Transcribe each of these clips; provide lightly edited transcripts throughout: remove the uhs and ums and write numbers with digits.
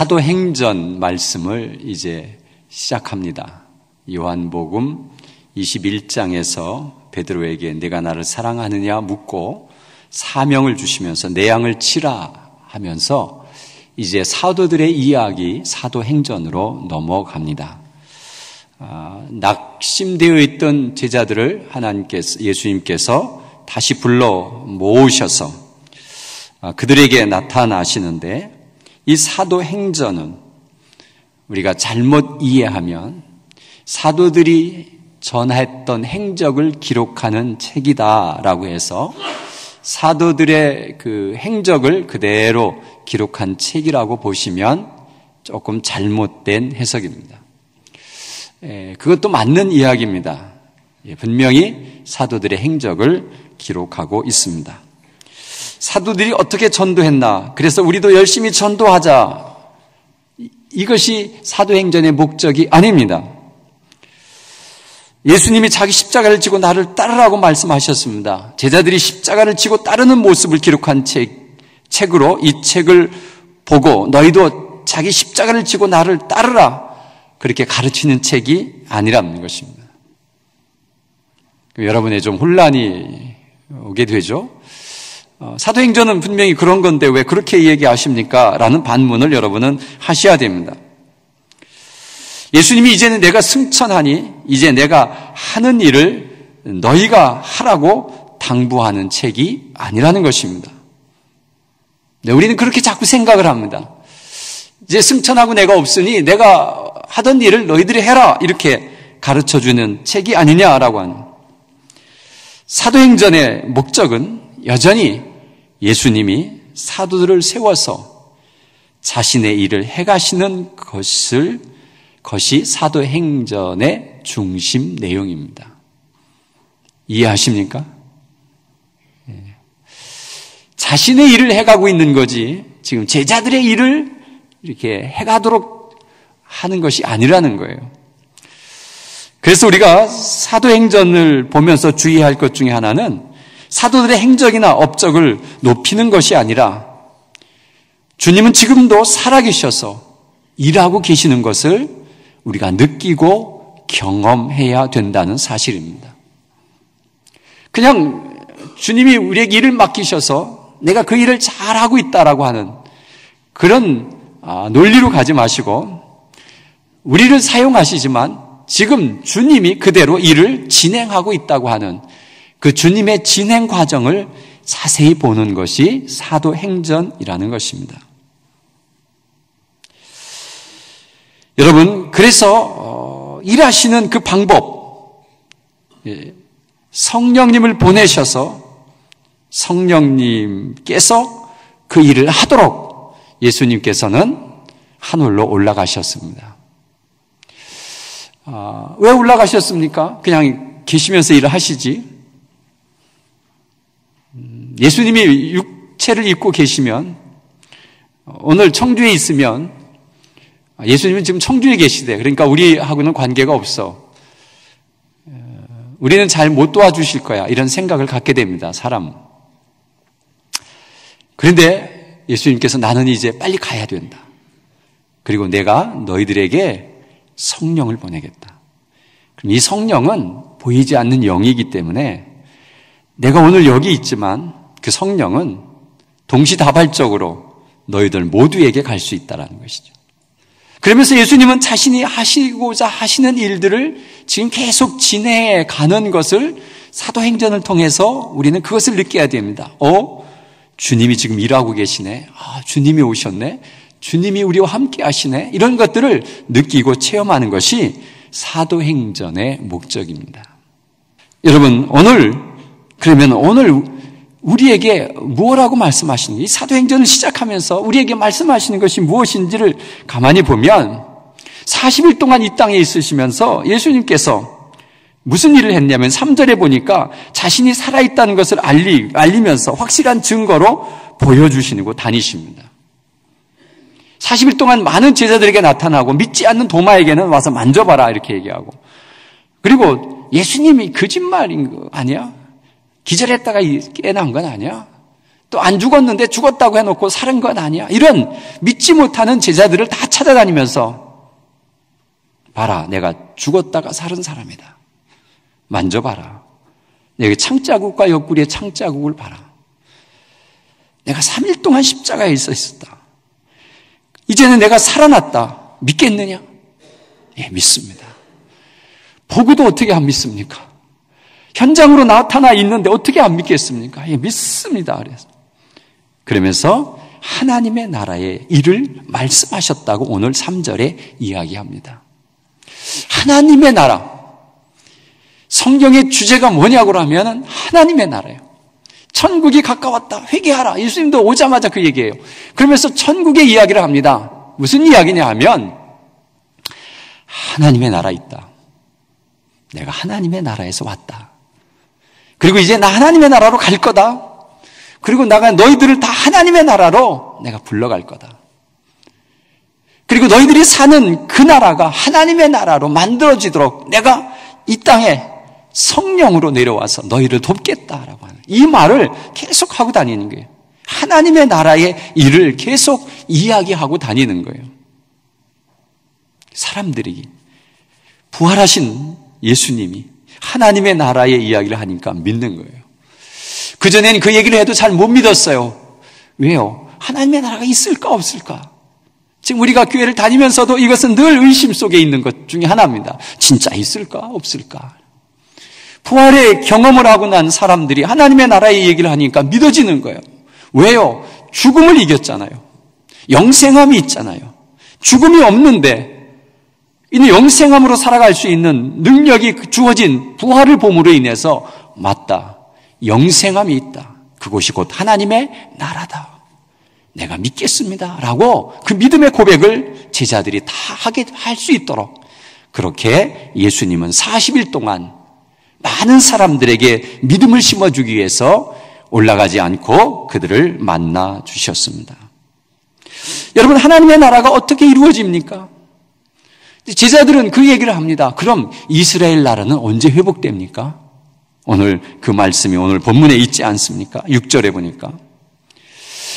사도행전 말씀을 이제 시작합니다. 요한복음 21장에서 베드로에게 내가 나를 사랑하느냐 묻고 사명을 주시면서 내 양을 치라 하면서 이제 사도들의 이야기 사도행전으로 넘어갑니다. 낙심되어 있던 제자들을 예수님께서 다시 불러 모으셔서 그들에게 나타나시는데, 이 사도행전은 우리가 잘못 이해하면 사도들이 전했던 행적을 기록하는 책이다라고 해서 사도들의 그 행적을 그대로 기록한 책이라고 보시면 조금 잘못된 해석입니다. 그것도 맞는 이야기입니다. 분명히 사도들의 행적을 기록하고 있습니다. 사도들이 어떻게 전도했나, 그래서 우리도 열심히 전도하자, 이것이 사도행전의 목적이 아닙니다. 예수님이 자기 십자가를 지고 나를 따르라고 말씀하셨습니다. 제자들이 십자가를 지고 따르는 모습을 기록한 책으로 이 책을 보고 너희도 자기 십자가를 지고 나를 따르라, 그렇게 가르치는 책이 아니라는 것입니다. 여러분의 좀 혼란이 오게 되죠. 사도행전은 분명히 그런 건데 왜 그렇게 얘기하십니까? 라는 반문을 여러분은 하셔야 됩니다. 예수님이 이제는 내가 승천하니 이제 내가 하는 일을 너희가 하라고 당부하는 책이 아니라는 것입니다. 네, 우리는 그렇게 자꾸 생각을 합니다. 이제 승천하고 내가 없으니 내가 하던 일을 너희들이 해라, 이렇게 가르쳐주는 책이 아니냐라고 하는. 사도행전의 목적은 여전히 예수님이 사도들을 세워서 자신의 일을 해가시는 것이 사도행전의 중심 내용입니다. 이해하십니까? 자신의 일을 해가고 있는 거지 지금 제자들의 일을 이렇게 해가도록 하는 것이 아니라는 거예요. 그래서 우리가 사도행전을 보면서 주의할 것 중에 하나는 사도들의 행적이나 업적을 높이는 것이 아니라 주님은 지금도 살아계셔서 일하고 계시는 것을 우리가 느끼고 경험해야 된다는 사실입니다. 그냥 주님이 우리에게 일을 맡기셔서 내가 그 일을 잘하고 있다라고 하는 그런 논리로 가지 마시고, 우리를 사용하시지만 지금 주님이 그대로 일을 진행하고 있다고 하는 그 주님의 진행 과정을 자세히 보는 것이 사도행전이라는 것입니다. 여러분, 그래서 일하시는 그 방법, 성령님을 보내셔서 성령님께서 그 일을 하도록 예수님께서는 하늘로 올라가셨습니다. 왜 올라가셨습니까? 그냥 계시면서 일을 하시지. 예수님이 육체를 입고 계시면, 오늘 청주에 있으면, 예수님은 지금 청주에 계시대. 그러니까 우리하고는 관계가 없어. 우리는 잘 못 도와주실 거야. 이런 생각을 갖게 됩니다, 사람. 그런데 예수님께서 나는 이제 빨리 가야 된다. 그리고 내가 너희들에게 성령을 보내겠다. 그럼 이 성령은 보이지 않는 영이기 때문에 내가 오늘 여기 있지만 그 성령은 동시다발적으로 너희들 모두에게 갈 수 있다는 것이죠. 그러면서 예수님은 자신이 하시고자 하시는 일들을 지금 계속 진행해 가는 것을 사도행전을 통해서 우리는 그것을 느껴야 됩니다. 주님이 지금 일하고 계시네. 주님이 오셨네. 주님이 우리와 함께 하시네. 이런 것들을 느끼고 체험하는 것이 사도행전의 목적입니다. 여러분, 그러면 오늘 우리에게 무엇라고 말씀하시는지, 이 사도행전을 시작하면서 우리에게 말씀하시는 것이 무엇인지를 가만히 보면 40일 동안 이 땅에 있으시면서 예수님께서 무슨 일을 했냐면 3절에 보니까 자신이 살아있다는 것을 알리면서 확실한 증거로 보여주시고 다니십니다. 40일 동안 많은 제자들에게 나타나고 믿지 않는 도마에게는 와서 만져봐라 이렇게 얘기하고, 그리고 예수님이 거짓말인 거 아니야? 기절했다가 깨어난 건 아니야? 또 안 죽었는데 죽었다고 해놓고 살은 건 아니야. 이런 믿지 못하는 제자들을 다 찾아다니면서 봐라, 내가 죽었다가 살은 사람이다. 만져봐라. 여기 창자국과 옆구리의 창자국을 봐라. 내가 3일 동안 십자가에 있었다. 이제는 내가 살아났다. 믿겠느냐? 예, 믿습니다. 보고도 어떻게 안 믿습니까? 현장으로 나타나 있는데 어떻게 안 믿겠습니까? 예, 믿습니다. 그러면서 하나님의 나라의 일을 말씀하셨다고 오늘 3절에 이야기합니다. 하나님의 나라. 성경의 주제가 뭐냐고 하면 하나님의 나라예요. 천국이 가까웠다. 회개하라. 예수님도 오자마자 그 얘기예요. 그러면서 천국의 이야기를 합니다. 무슨 이야기냐 하면 하나님의 나라 있다. 내가 하나님의 나라에서 왔다. 그리고 이제 나 하나님의 나라로 갈 거다. 그리고 내가 너희들을 다 하나님의 나라로 내가 불러갈 거다. 그리고 너희들이 사는 그 나라가 하나님의 나라로 만들어지도록 내가 이 땅에 성령으로 내려와서 너희를 돕겠다라고 하는 이 말을 계속 하고 다니는 거예요. 하나님의 나라의 일을 계속 이야기하고 다니는 거예요. 사람들이 부활하신 예수님이 하나님의 나라의 이야기를 하니까 믿는 거예요. 그전엔 그 얘기를 해도 잘 못 믿었어요. 왜요? 하나님의 나라가 있을까 없을까? 지금 우리가 교회를 다니면서도 이것은 늘 의심 속에 있는 것 중에 하나입니다. 진짜 있을까 없을까? 부활의 경험을 하고 난 사람들이 하나님의 나라의 얘기를 하니까 믿어지는 거예요. 왜요? 죽음을 이겼잖아요. 영생함이 있잖아요. 죽음이 없는데 이 영생함으로 살아갈 수 있는 능력이 주어진 부활을 봄으로 인해서 맞다. 영생함이 있다. 그곳이 곧 하나님의 나라다. 내가 믿겠습니다. 라고 그 믿음의 고백을 제자들이 다 하게 할 수 있도록 그렇게 예수님은 40일 동안 많은 사람들에게 믿음을 심어주기 위해서 올라가지 않고 그들을 만나 주셨습니다. 여러분, 하나님의 나라가 어떻게 이루어집니까? 제자들은 그 얘기를 합니다. 그럼 이스라엘 나라는 언제 회복됩니까? 오늘 그 말씀이 오늘 본문에 있지 않습니까? 6절에 보니까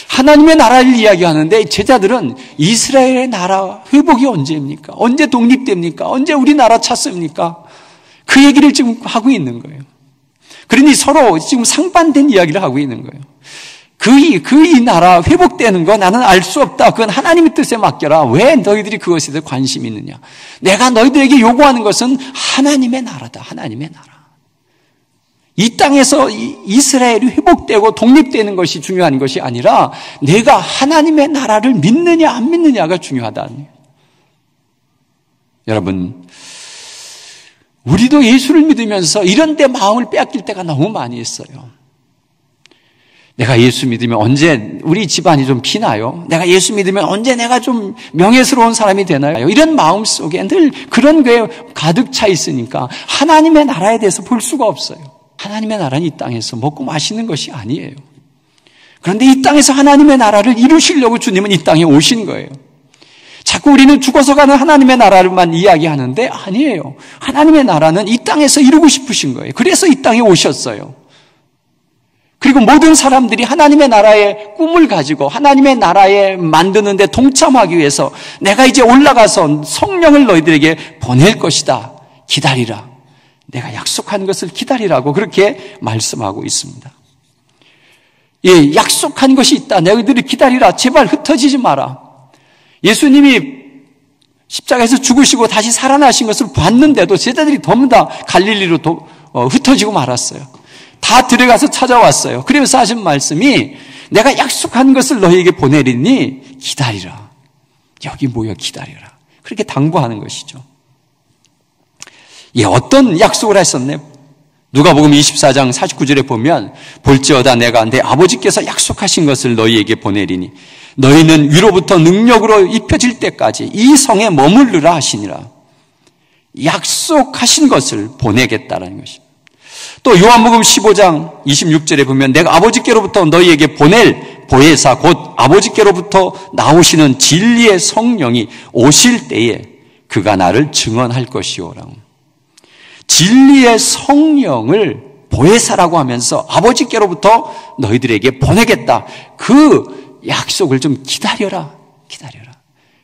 하나님의 나라를 이야기하는데 제자들은 이스라엘의 나라 회복이 언제입니까? 언제 독립됩니까? 언제 우리나라 찾습니까? 그 얘기를 지금 하고 있는 거예요. 그러니 서로 지금 상반된 이야기를 하고 있는 거예요. 이 나라 회복되는 거 나는 알 수 없다. 그건 하나님의 뜻에 맡겨라. 왜 너희들이 그것에 대해 관심이 있느냐? 내가 너희들에게 요구하는 것은 하나님의 나라다. 하나님의 나라. 이 땅에서 이스라엘이 회복되고 독립되는 것이 중요한 것이 아니라 내가 하나님의 나라를 믿느냐 안 믿느냐가 중요하다. 여러분, 우리도 예수를 믿으면서 이런 데 마음을 빼앗길 때가 너무 많이 있어요. 내가 예수 믿으면 언제 우리 집안이 좀 피나요? 내가 예수 믿으면 언제 내가 좀 명예스러운 사람이 되나요? 이런 마음 속에 늘 그런 게 가득 차 있으니까 하나님의 나라에 대해서 볼 수가 없어요. 하나님의 나라는 이 땅에서 먹고 마시는 것이 아니에요. 그런데 이 땅에서 하나님의 나라를 이루시려고 주님은 이 땅에 오신 거예요. 자꾸 우리는 죽어서 가는 하나님의 나라를만 이야기하는데 아니에요. 하나님의 나라는 이 땅에서 이루고 싶으신 거예요. 그래서 이 땅에 오셨어요. 그리고 모든 사람들이 하나님의 나라의 꿈을 가지고 하나님의 나라에 만드는 데 동참하기 위해서 내가 이제 올라가서 성령을 너희들에게 보낼 것이다. 기다리라. 내가 약속한 것을 기다리라고 그렇게 말씀하고 있습니다. 예, 약속한 것이 있다. 너희들이 기다리라. 제발 흩어지지 마라. 예수님이 십자가에서 죽으시고 다시 살아나신 것을 봤는데도 제자들이 전부 다 갈릴리로 흩어지고 말았어요. 다 들어가서 찾아왔어요. 그러면서 하신 말씀이 내가 약속한 것을 너희에게 보내리니 기다리라. 여기 모여 기다리라. 그렇게 당부하는 것이죠. 예, 어떤 약속을 하셨네? 누가복음 24장 49절에 보면 볼지어다 내가 내 아버지께서 약속하신 것을 너희에게 보내리니 너희는 위로부터 능력으로 입혀질 때까지 이 성에 머무르라 하시니라. 약속하신 것을 보내겠다라는 것입니다. 또 요한복음 15장 26절에 보면 내가 아버지께로부터 너희에게 보낼 보혜사 곧 아버지께로부터 나오시는 진리의 성령이 오실 때에 그가 나를 증언할 것이오라고. 진리의 성령을 보혜사라고 하면서 아버지께로부터 너희들에게 보내겠다. 그 약속을 좀 기다려라.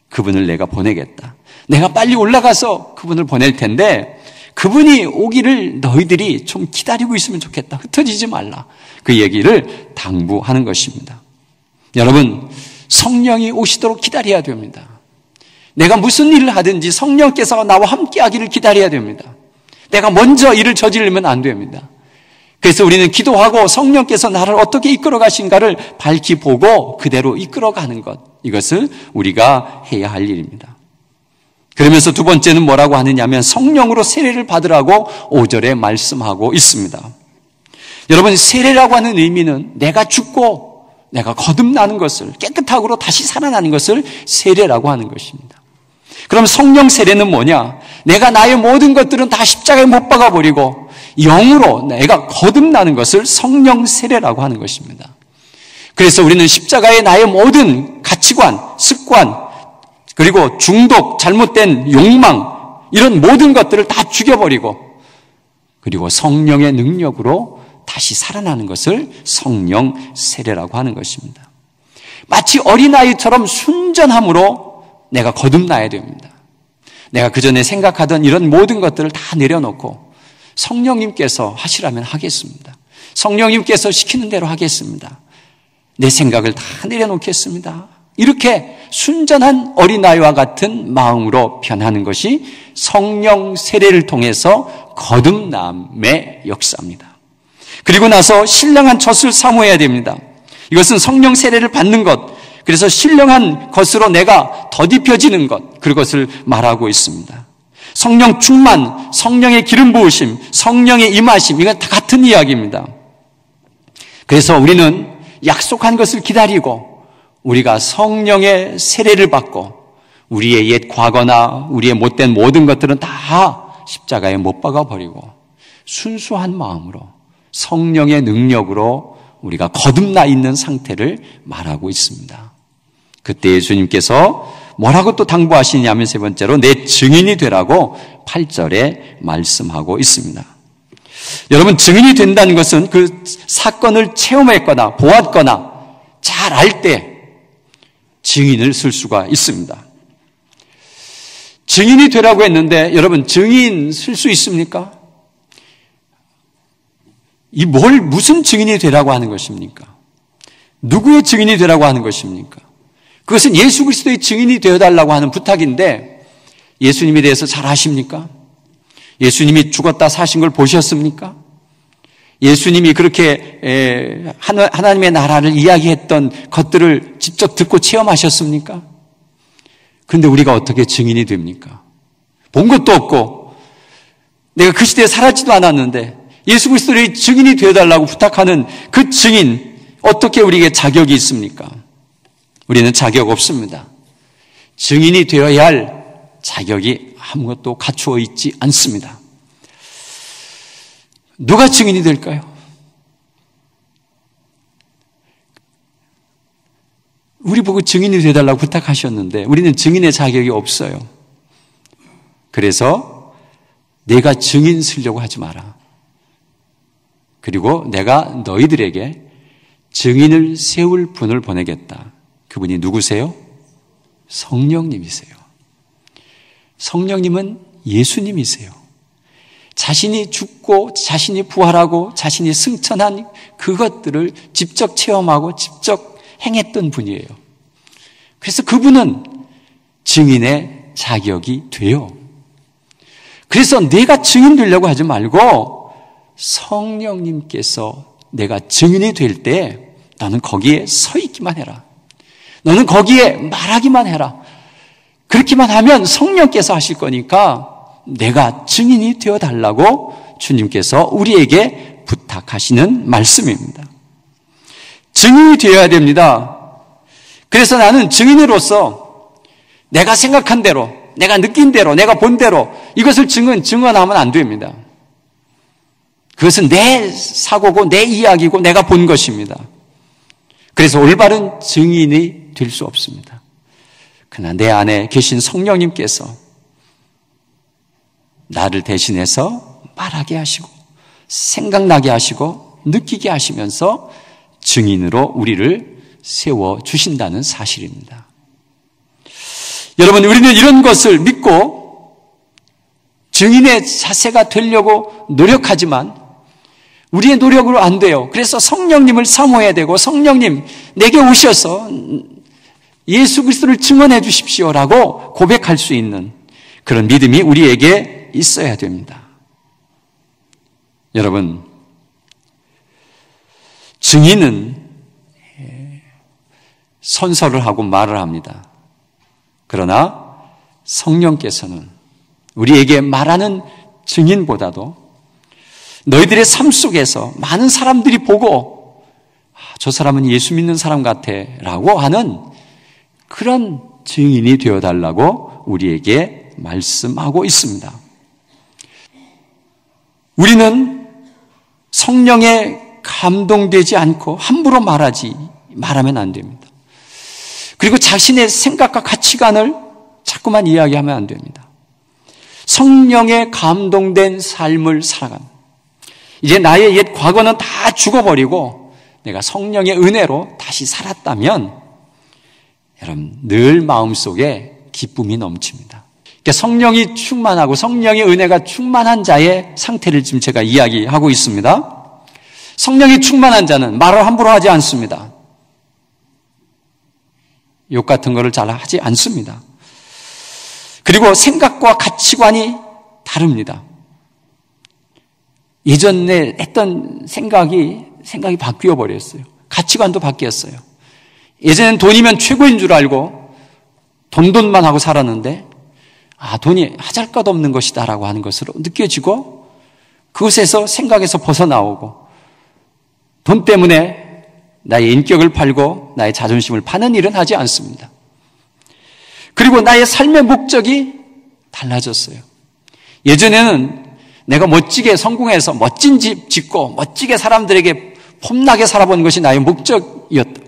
그분을 내가 보내겠다. 내가 빨리 올라가서 그분을 보낼 텐데 그분이 오기를 너희들이 좀 기다리고 있으면 좋겠다. 흩어지지 말라. 그 얘기를 당부하는 것입니다. 여러분, 성령이 오시도록 기다려야 됩니다. 내가 무슨 일을 하든지 성령께서 나와 함께 하기를 기다려야 됩니다. 내가 먼저 일을 저지르면 안 됩니다. 그래서 우리는 기도하고 성령께서 나를 어떻게 이끌어 가신가를 밝히 보고 그대로 이끌어 가는 것, 이것을 우리가 해야 할 일입니다. 그러면서 두 번째는 뭐라고 하느냐면 성령으로 세례를 받으라고 5절에 말씀하고 있습니다. 여러분, 세례라고 하는 의미는 내가 죽고 내가 거듭나는 것을, 깨끗하고 다시 살아나는 것을 세례라고 하는 것입니다. 그럼 성령 세례는 뭐냐? 내가 나의 모든 것들은 다 십자가에 못 박아버리고 영으로 내가 거듭나는 것을 성령 세례라고 하는 것입니다. 그래서 우리는 십자가에 나의 모든 가치관, 습관, 그리고 중독, 잘못된 욕망, 이런 모든 것들을 다 죽여버리고 그리고 성령의 능력으로 다시 살아나는 것을 성령 세례라고 하는 것입니다. 마치 어린아이처럼 순전함으로 내가 거듭나야 됩니다. 내가 그전에 생각하던 이런 모든 것들을 다 내려놓고 성령님께서 하시라면 하겠습니다. 성령님께서 시키는 대로 하겠습니다. 내 생각을 다 내려놓겠습니다. 이렇게 순전한 어린아이와 같은 마음으로 변하는 것이 성령 세례를 통해서 거듭남의 역사입니다. 그리고 나서 신령한 젖을 사모해야 됩니다. 이것은 성령 세례를 받는 것, 그래서 신령한 것으로 내가 더딥혀지는 것, 그것을 말하고 있습니다. 성령 충만, 성령의 기름 부으심, 성령의 임하심, 이건 다 같은 이야기입니다. 그래서 우리는 약속한 것을 기다리고 우리가 성령의 세례를 받고 우리의 옛 과거나 우리의 못된 모든 것들은 다 십자가에 못 박아버리고 순수한 마음으로 성령의 능력으로 우리가 거듭나 있는 상태를 말하고 있습니다. 그때 예수님께서 뭐라고 또 당부하시냐면 세 번째로 내 증인이 되라고 8절에 말씀하고 있습니다. 여러분, 증인이 된다는 것은 그 사건을 체험했거나 보았거나 잘 알 때 증인을 쓸 수가 있습니다. 증인이 되라고 했는데 여러분, 증인 쓸 수 있습니까? 무슨 증인이 되라고 하는 것입니까? 누구의 증인이 되라고 하는 것입니까? 그것은 예수 그리스도의 증인이 되어달라고 하는 부탁인데 예수님에 대해서 잘 아십니까? 예수님이 죽었다 사신 걸 보셨습니까? 예수님이 그렇게 하나님의 나라를 이야기했던 것들을 직접 듣고 체험하셨습니까? 그런데 우리가 어떻게 증인이 됩니까? 본 것도 없고 내가 그 시대에 살았지도 않았는데 예수 그리스도의 증인이 되어달라고 부탁하는 그 증인, 어떻게 우리에게 자격이 있습니까? 우리는 자격 없습니다. 증인이 되어야 할 자격이 아무것도 갖추어 있지 않습니다. 누가 증인이 될까요? 우리 보고 증인이 되어달라고 부탁하셨는데 우리는 증인의 자격이 없어요. 그래서 내가 증인 쓰려고 하지 마라. 그리고 내가 너희들에게 증인을 세울 분을 보내겠다. 그분이 누구세요? 성령님이세요. 성령님은 예수님이세요. 자신이 죽고 자신이 부활하고 자신이 승천한 그것들을 직접 체험하고 직접 행했던 분이에요. 그래서 그분은 증인의 자격이 돼요. 그래서 내가 증인 되려고 하지 말고 성령님께서 내가 증인이 될 때 너는 거기에 서 있기만 해라. 너는 거기에 말하기만 해라. 그렇게만 하면 성령께서 하실 거니까 내가 증인이 되어달라고 주님께서 우리에게 부탁하시는 말씀입니다. 증인이 되어야 됩니다. 그래서 나는 증인으로서 내가 생각한 대로, 내가 느낀 대로, 내가 본 대로 이것을 증언하면 안 됩니다. 그것은 내 사고고 내 이야기고 내가 본 것입니다. 그래서 올바른 증인이 될 수 없습니다. 그러나 내 안에 계신 성령님께서 나를 대신해서 말하게 하시고 생각나게 하시고 느끼게 하시면서 증인으로 우리를 세워주신다는 사실입니다. 여러분, 우리는 이런 것을 믿고 증인의 자세가 되려고 노력하지만 우리의 노력으로 안 돼요. 그래서 성령님을 사모해야 되고, 성령님 내게 오셔서 예수 그리스도를 증언해 주십시오라고 고백할 수 있는 그런 믿음이 우리에게 있어야 됩니다. 여러분, 증인은 선서를 하고 말을 합니다. 그러나 성령께서는 우리에게 말하는 증인보다도 너희들의 삶 속에서 많은 사람들이 보고 저 사람은 예수 믿는 사람 같아 라고 하는 그런 증인이 되어달라고 우리에게 말씀하고 있습니다. 우리는 성령에 감동되지 않고 함부로 말하면 안 됩니다. 그리고 자신의 생각과 가치관을 자꾸만 이야기하면 안 됩니다. 성령에 감동된 삶을 살아가는, 이제 나의 옛 과거는 다 죽어버리고 내가 성령의 은혜로 다시 살았다면 여러분 늘 마음속에 기쁨이 넘칩니다. 그러니까 성령이 충만하고 성령의 은혜가 충만한 자의 상태를 지금 제가 이야기하고 있습니다. 성령이 충만한 자는 말을 함부로 하지 않습니다. 욕 같은 거를 잘 하지 않습니다. 그리고 생각과 가치관이 다릅니다. 예전에 했던 생각이 바뀌어 버렸어요. 가치관도 바뀌었어요. 예전엔 돈이면 최고인 줄 알고 돈만 하고 살았는데 돈이 하잘것없는 것이다라고 하는 것으로 느껴지고 그것에서 생각에서 벗어나오고 돈 때문에 나의 인격을 팔고 나의 자존심을 파는 일은 하지 않습니다. 그리고 나의 삶의 목적이 달라졌어요. 예전에는 내가 멋지게 성공해서 멋진 집 짓고 멋지게 사람들에게 폼나게 살아보는 것이 나의 목적이었다.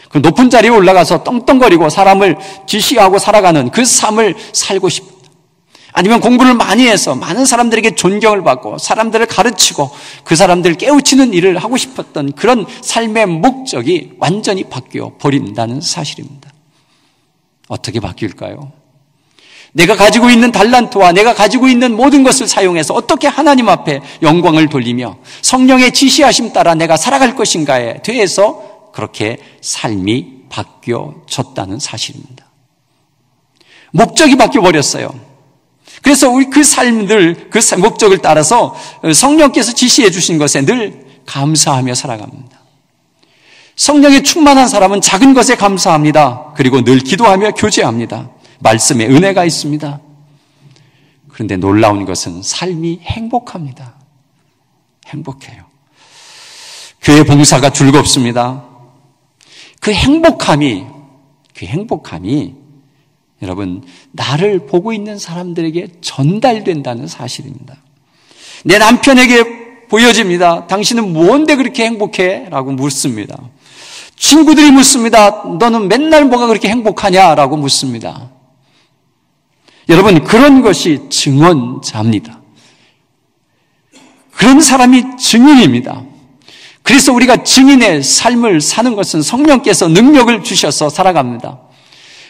그 높은 자리에 올라가서 떵떵거리고 사람을 지시하고 살아가는 그 삶을 살고 싶다. 아니면 공부를 많이 해서 많은 사람들에게 존경을 받고 사람들을 가르치고 그 사람들을 깨우치는 일을 하고 싶었던 그런 삶의 목적이 완전히 바뀌어 버린다는 사실입니다. 어떻게 바뀔까요? 내가 가지고 있는 달란트와 내가 가지고 있는 모든 것을 사용해서 어떻게 하나님 앞에 영광을 돌리며 성령의 지시하심 따라 내가 살아갈 것인가에 대해서 그렇게 삶이 바뀌어졌다는 사실입니다. 목적이 바뀌어버렸어요. 그래서 우리 그 삶들, 그 목적을 따라서 성령께서 지시해 주신 것에 늘 감사하며 살아갑니다. 성령에 충만한 사람은 작은 것에 감사합니다. 그리고 늘 기도하며 교제합니다. 말씀에 은혜가 있습니다. 그런데 놀라운 것은 삶이 행복합니다. 행복해요. 교회 봉사가 즐겁습니다. 그 행복함이 여러분 나를 보고 있는 사람들에게 전달된다는 사실입니다. 내 남편에게 보여집니다. 당신은 뭔데 그렇게 행복해? 라고 묻습니다. 친구들이 묻습니다. 너는 맨날 뭐가 그렇게 행복하냐? 라고 묻습니다. 여러분 그런 것이 증언자입니다. 그런 사람이 증인입니다. 그래서 우리가 증인의 삶을 사는 것은 성령께서 능력을 주셔서 살아갑니다.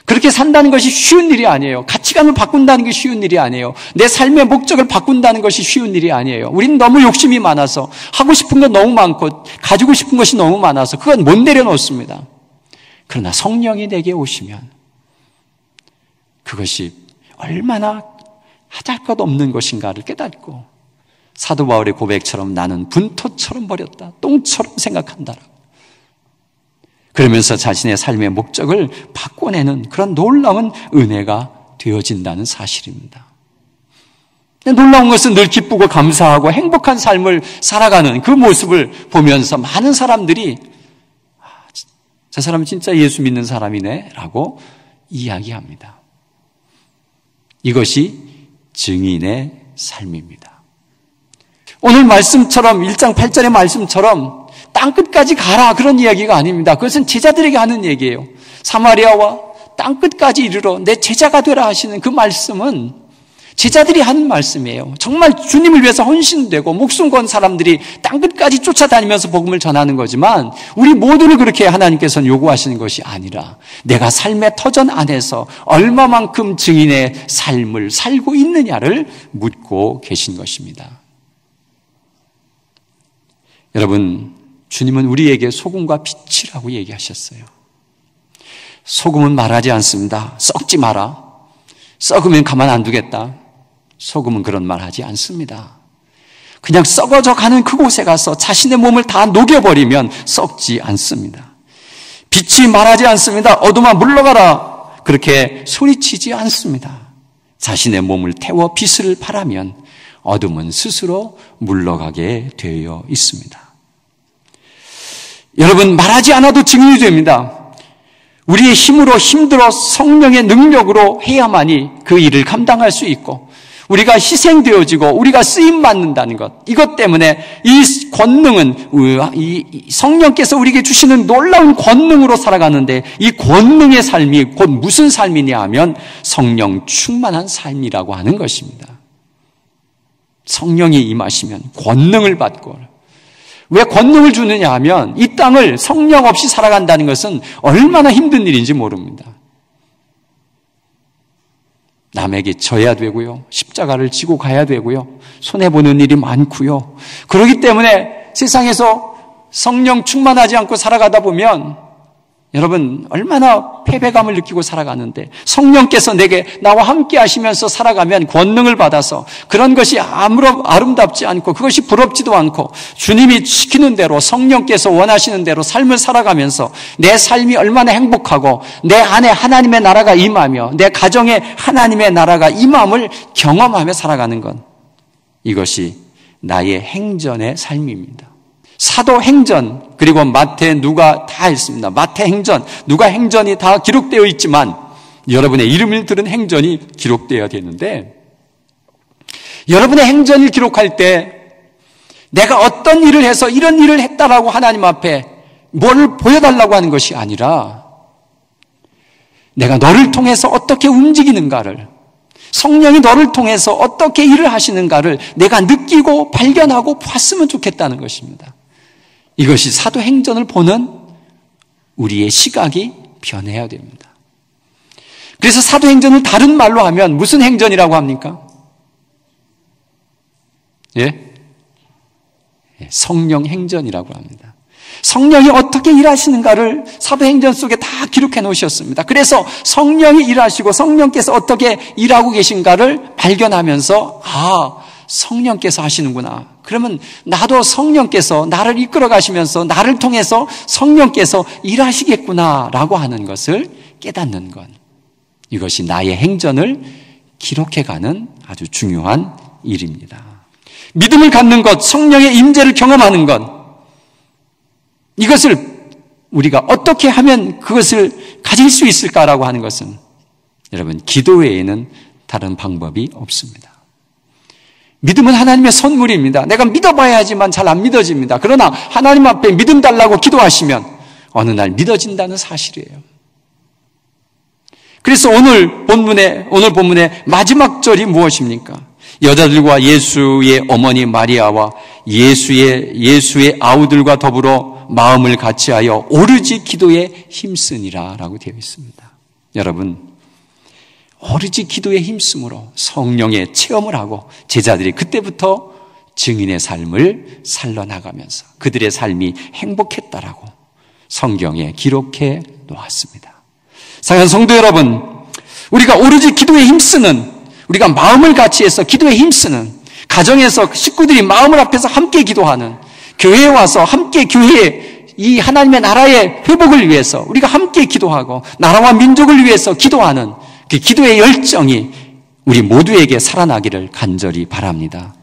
그렇게 산다는 것이 쉬운 일이 아니에요. 가치관을 바꾼다는 게 쉬운 일이 아니에요. 내 삶의 목적을 바꾼다는 것이 쉬운 일이 아니에요. 우리는 너무 욕심이 많아서 하고 싶은 건 너무 많고 가지고 싶은 것이 너무 많아서 그건 못 내려놓습니다. 그러나 성령이 내게 오시면 그것이 얼마나 하잘것없는 것인가를 깨닫고 사도 바울의 고백처럼 나는 분토처럼 버렸다. 똥처럼 생각한다라고. 그러면서 자신의 삶의 목적을 바꿔내는 그런 놀라운 은혜가 되어진다는 사실입니다. 놀라운 것은 늘 기쁘고 감사하고 행복한 삶을 살아가는 그 모습을 보면서 많은 사람들이 저 사람은 진짜 예수 믿는 사람이네 라고 이야기합니다. 이것이 증인의 삶입니다. 오늘 말씀처럼 1장 8절의 말씀처럼 땅끝까지 가라 그런 이야기가 아닙니다. 그것은 제자들에게 하는 얘기예요. 사마리아와 땅끝까지 이르러 내 제자가 되라 하시는 그 말씀은 제자들이 하는 말씀이에요. 정말 주님을 위해서 헌신되고 목숨 건 사람들이 땅끝까지 쫓아다니면서 복음을 전하는 거지만 우리 모두를 그렇게 하나님께서는 요구하시는 것이 아니라 내가 삶의 터전 안에서 얼마만큼 증인의 삶을 살고 있느냐를 묻고 계신 것입니다. 여러분, 주님은 우리에게 소금과 빛이라고 얘기하셨어요. 소금은 말하지 않습니다. 썩지 마라. 썩으면 가만 안 두겠다. 소금은 그런 말 하지 않습니다. 그냥 썩어져 가는 그곳에 가서 자신의 몸을 다 녹여버리면 썩지 않습니다. 빛이 말하지 않습니다. 어둠아 물러가라. 그렇게 소리치지 않습니다. 자신의 몸을 태워 빛을 발하면 어둠은 스스로 물러가게 되어 있습니다. 여러분, 말하지 않아도 증인이 됩니다. 우리의 힘으로 힘들어 성령의 능력으로 해야만이 그 일을 감당할 수 있고 우리가 희생되어지고 우리가 쓰임받는다는 것, 이것 때문에 이 권능은 이 성령께서 우리에게 주시는 놀라운 권능으로 살아가는데 이 권능의 삶이 곧 무슨 삶이냐 하면 성령 충만한 삶이라고 하는 것입니다. 성령이 임하시면 권능을 받고, 왜 권능을 주느냐 하면 이 땅을 성령 없이 살아간다는 것은 얼마나 힘든 일인지 모릅니다. 남에게 져야 되고요, 십자가를 지고 가야 되고요, 손해보는 일이 많고요. 그렇기 때문에 세상에서 성령 충만하지 않고 살아가다 보면 여러분 얼마나 패배감을 느끼고 살아가는데, 성령께서 나와 함께 하시면서 살아가면 권능을 받아서 그런 것이 아무런 아름답지 않고 그것이 부럽지도 않고 주님이 시키는 대로 성령께서 원하시는 대로 삶을 살아가면서 내 삶이 얼마나 행복하고 내 안에 하나님의 나라가 임하며 내 가정에 하나님의 나라가 임함을 경험하며 살아가는 것, 이것이 나의 행전의 삶입니다. 사도행전 그리고 마태, 누가 다 있습니다. 마태행전, 누가 행전이 다 기록되어 있지만 여러분의 이름을 들은 행전이 기록되어야 되는데, 여러분의 행전을 기록할 때 내가 어떤 일을 해서 이런 일을 했다라고 하나님 앞에 뭘 보여달라고 하는 것이 아니라 내가 너를 통해서 어떻게 움직이는가를, 성령이 너를 통해서 어떻게 일을 하시는가를 내가 느끼고 발견하고 봤으면 좋겠다는 것입니다. 이것이 사도행전을 보는 우리의 시각이 변해야 됩니다. 그래서 사도행전을 다른 말로 하면 무슨 행전이라고 합니까? 예? 성령 행전이라고 합니다. 성령이 어떻게 일하시는가를 사도행전 속에 다 기록해 놓으셨습니다. 그래서 성령이 일하시고 성령께서 어떻게 일하고 계신가를 발견하면서 성령께서 하시는구나. 그러면 나도 성령께서 나를 이끌어 가시면서 나를 통해서 성령께서 일하시겠구나라고 하는 것을 깨닫는 것, 이것이 나의 행전을 기록해가는 아주 중요한 일입니다. 믿음을 갖는 것, 성령의 임재를 경험하는 것, 이것을 우리가 어떻게 하면 그것을 가질 수 있을까라고 하는 것은 여러분, 기도 외에는 다른 방법이 없습니다. 믿음은 하나님의 선물입니다. 내가 믿어봐야지만 잘 안 믿어집니다. 그러나 하나님 앞에 믿음 달라고 기도하시면 어느 날 믿어진다는 사실이에요. 그래서 오늘 본문의 마지막 절이 무엇입니까? 여자들과 예수의 어머니 마리아와 예수의 아우들과 더불어 마음을 같이하여 오르지 기도에 힘쓰니라 라고 되어 있습니다. 여러분, 오로지 기도에 힘쓰므로 성령의 체험을 하고 제자들이 그때부터 증인의 삶을 살려나가면서 그들의 삶이 행복했다라고 성경에 기록해 놓았습니다. 사랑하는 성도 여러분, 우리가 오로지 기도에 힘쓰는, 우리가 마음을 같이 해서 기도에 힘쓰는, 가정에서 식구들이 마음을 합해서 함께 기도하는, 교회에 와서 함께 교회에 이 하나님의 나라의 회복을 위해서 우리가 함께 기도하고 나라와 민족을 위해서 기도하는 그 기도의 열정이 우리 모두에게 살아나기를 간절히 바랍니다.